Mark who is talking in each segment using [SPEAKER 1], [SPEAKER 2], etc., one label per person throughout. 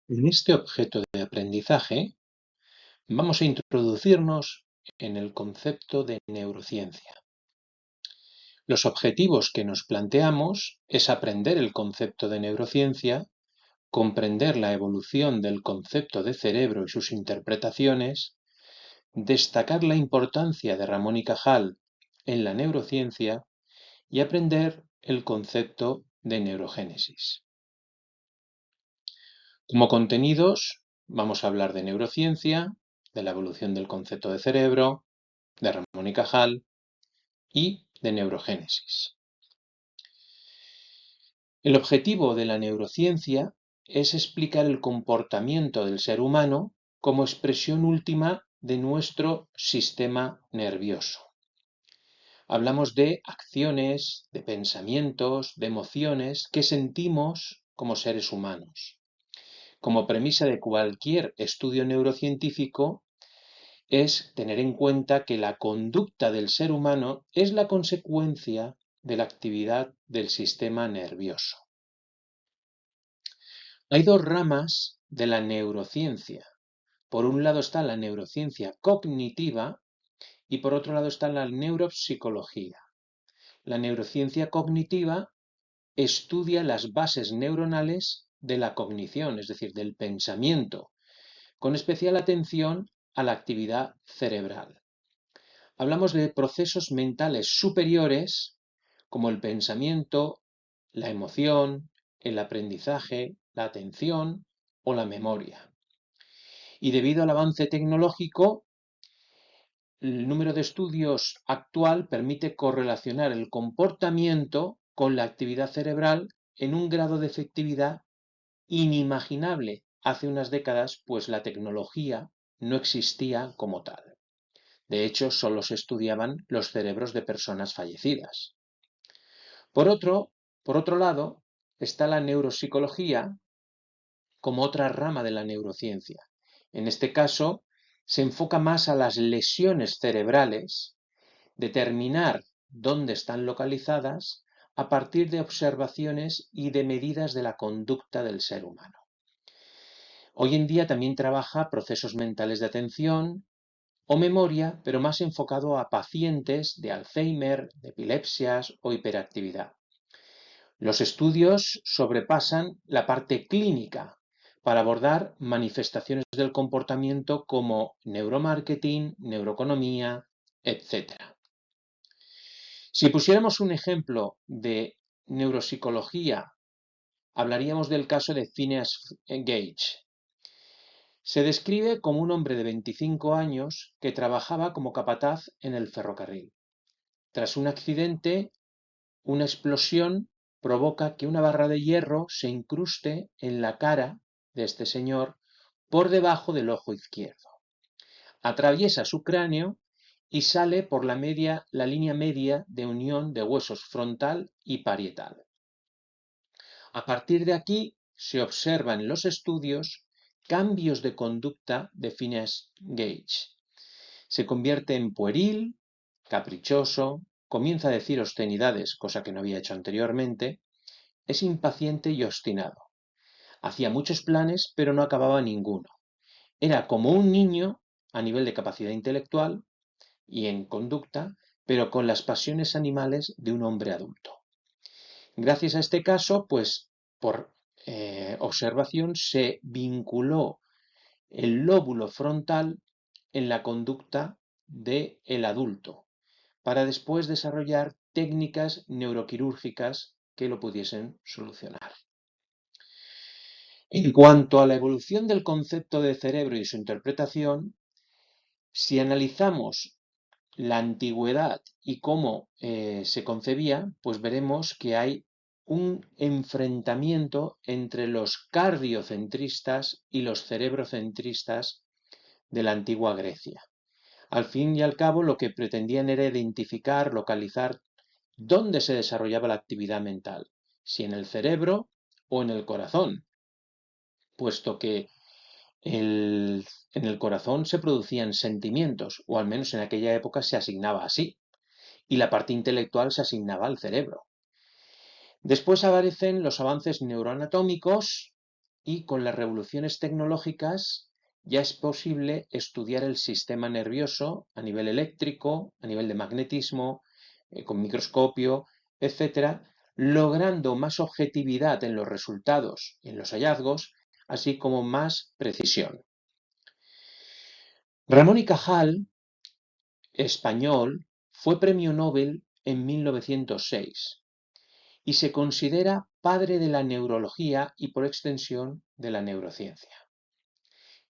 [SPEAKER 1] En este objeto de aprendizaje vamos a introducirnos en el concepto de neurociencia. Los objetivos que nos planteamos es aprender el concepto de neurociencia, comprender la evolución del concepto de cerebro y sus interpretaciones, destacar la importancia de Ramón y Cajal en la neurociencia y aprender el concepto de neurogénesis. Como contenidos, vamos a hablar de neurociencia, de la evolución del concepto de cerebro, de Ramón y Cajal y de neurogénesis. El objetivo de la neurociencia es explicar el comportamiento del ser humano como expresión última de nuestro sistema nervioso. Hablamos de acciones, de pensamientos, de emociones que sentimos como seres humanos. Como premisa de cualquier estudio neurocientífico es tener en cuenta que la conducta del ser humano es la consecuencia de la actividad del sistema nervioso. Hay dos ramas de la neurociencia. Por un lado está la neurociencia cognitiva y por otro lado está la neuropsicología. La neurociencia cognitiva estudia las bases neuronales de la cognición, es decir, del pensamiento, con especial atención a la actividad cerebral. Hablamos de procesos mentales superiores como el pensamiento, la emoción, el aprendizaje, la atención o la memoria. Y debido al avance tecnológico, el número de estudios actual permite correlacionar el comportamiento con la actividad cerebral en un grado de efectividad inimaginable hace unas décadas, pues la tecnología no existía como tal. De hecho, solo se estudiaban los cerebros de personas fallecidas. Por otro lado, está la neuropsicología como otra rama de la neurociencia. En este caso, se enfoca más a las lesiones cerebrales, determinar dónde están localizadas a partir de observaciones y de medidas de la conducta del ser humano. Hoy en día también trabaja procesos mentales de atención o memoria, pero más enfocado a pacientes de Alzheimer, de epilepsias o hiperactividad. Los estudios sobrepasan la parte clínica para abordar manifestaciones del comportamiento como neuromarketing, neuroeconomía, etc. Si pusiéramos un ejemplo de neuropsicología, hablaríamos del caso de Phineas Gage. Se describe como un hombre de 25 años que trabajaba como capataz en el ferrocarril. Tras un accidente, una explosión provoca que una barra de hierro se incruste en la cara de este señor por debajo del ojo izquierdo. Atraviesa su cráneo y sale por la línea media de unión de huesos frontal y parietal. A partir de aquí se observan en los estudios cambios de conducta de Phineas Gage. Se convierte en pueril, caprichoso, comienza a decir obscenidades, cosa que no había hecho anteriormente, es impaciente y obstinado. Hacía muchos planes, pero no acababa ninguno. Era como un niño a nivel de capacidad intelectual y en conducta, pero con las pasiones animales de un hombre adulto. Gracias a este caso, pues por observación se vinculó el lóbulo frontal en la conducta del adulto, para después desarrollar técnicas neuroquirúrgicas que lo pudiesen solucionar. En cuanto a la evolución del concepto de cerebro y su interpretación, si analizamos la antigüedad y cómo se concebía, pues veremos que hay un enfrentamiento entre los cardiocentristas y los cerebrocentristas de la antigua Grecia. Al fin y al cabo, lo que pretendían era identificar, localizar dónde se desarrollaba la actividad mental, si en el cerebro o en el corazón, puesto que en el corazón se producían sentimientos, o al menos en aquella época se asignaba así, y la parte intelectual se asignaba al cerebro. Después aparecen los avances neuroanatómicos y con las revoluciones tecnológicas ya es posible estudiar el sistema nervioso a nivel eléctrico, a nivel de magnetismo, con microscopio, etcétera, logrando más objetividad en los resultados y en los hallazgos, así como más precisión. Ramón y Cajal, español, fue premio Nobel en 1906 y se considera padre de la neurología y, por extensión, de la neurociencia.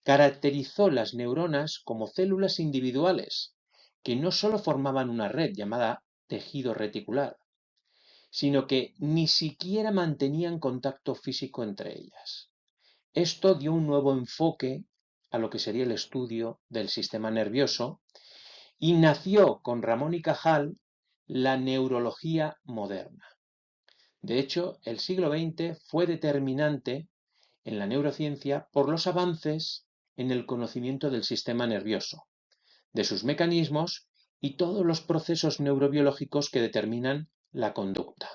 [SPEAKER 1] Caracterizó las neuronas como células individuales que no solo formaban una red llamada tejido reticular, sino que ni siquiera mantenían contacto físico entre ellas. Esto dio un nuevo enfoque a lo que sería el estudio del sistema nervioso y nació con Ramón y Cajal la neurología moderna. De hecho, el siglo XX fue determinante en la neurociencia por los avances en el conocimiento del sistema nervioso, de sus mecanismos y todos los procesos neurobiológicos que determinan la conducta.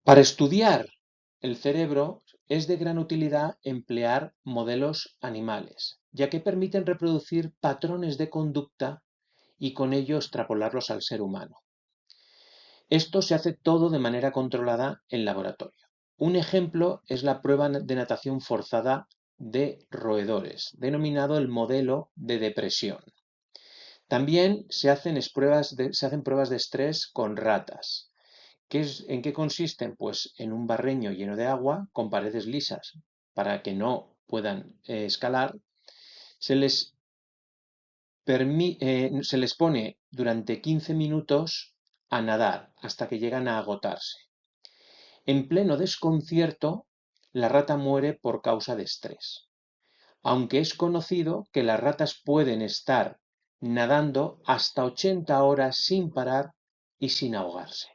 [SPEAKER 1] Para estudiar el cerebro es de gran utilidad emplear modelos animales, ya que permiten reproducir patrones de conducta y con ello extrapolarlos al ser humano. Esto se hace todo de manera controlada en laboratorio. Un ejemplo es la prueba de natación forzada de roedores, denominado el modelo de depresión. También se hacen pruebas de estrés con ratas. ¿En qué consisten? Pues en un barreño lleno de agua con paredes lisas para que no puedan escalar. Se les pone durante 15 minutos a nadar hasta que llegan a agotarse. En pleno desconcierto, la rata muere por causa de estrés, aunque es conocido que las ratas pueden estar nadando hasta 80 horas sin parar y sin ahogarse.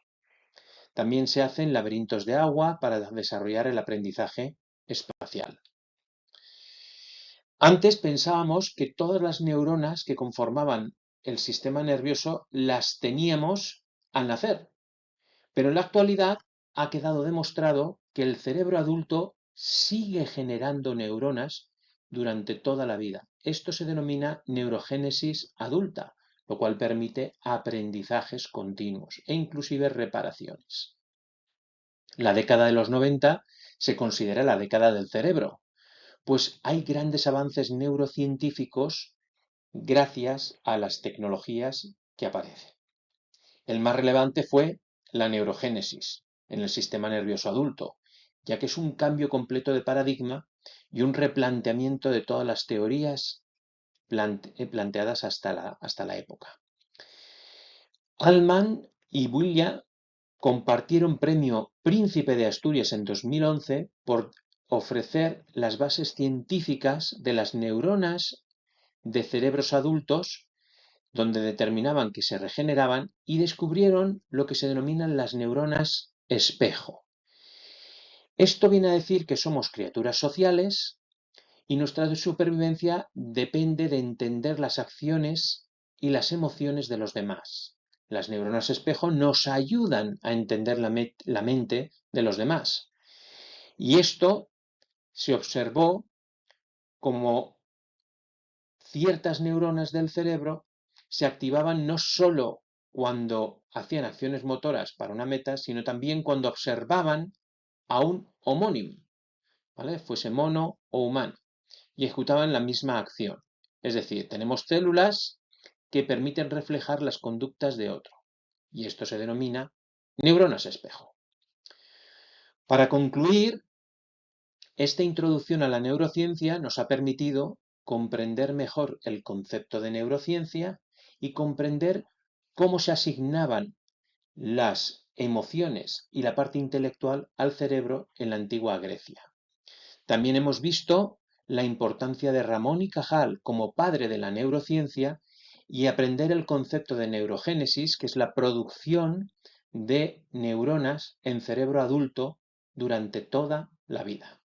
[SPEAKER 1] También se hacen laberintos de agua para desarrollar el aprendizaje espacial. Antes pensábamos que todas las neuronas que conformaban el sistema nervioso las teníamos al nacer, pero en la actualidad ha quedado demostrado que el cerebro adulto sigue generando neuronas durante toda la vida. Esto se denomina neurogénesis adulta, lo cual permite aprendizajes continuos e inclusive reparaciones. La década de los 90 se considera la década del cerebro, pues hay grandes avances neurocientíficos gracias a las tecnologías que aparecen. El más relevante fue la neurogénesis en el sistema nervioso adulto, ya que es un cambio completo de paradigma y un replanteamiento de todas las teorías planteadas hasta la época. Altman y William compartieron premio Príncipe de Asturias en 2011 por ofrecer las bases científicas de las neuronas de cerebros adultos, donde determinaban que se regeneraban y descubrieron lo que se denominan las neuronas espejo. Esto viene a decir que somos criaturas sociales y nuestra supervivencia depende de entender las acciones y las emociones de los demás. Las neuronas espejo nos ayudan a entender la mente de los demás. Y esto se observó como ciertas neuronas del cerebro se activaban no solo cuando hacían acciones motoras para una meta, sino también cuando observaban a un homónimo, ¿vale? Fuese mono o humano, y ejecutaban la misma acción. Es decir, tenemos células que permiten reflejar las conductas de otro, y esto se denomina neuronas espejo. Para concluir, esta introducción a la neurociencia nos ha permitido comprender mejor el concepto de neurociencia y comprender cómo se asignaban las emociones y la parte intelectual al cerebro en la antigua Grecia. También hemos visto la importancia de Ramón y Cajal como padre de la neurociencia y aprender el concepto de neurogénesis, que es la producción de neuronas en cerebro adulto durante toda la vida.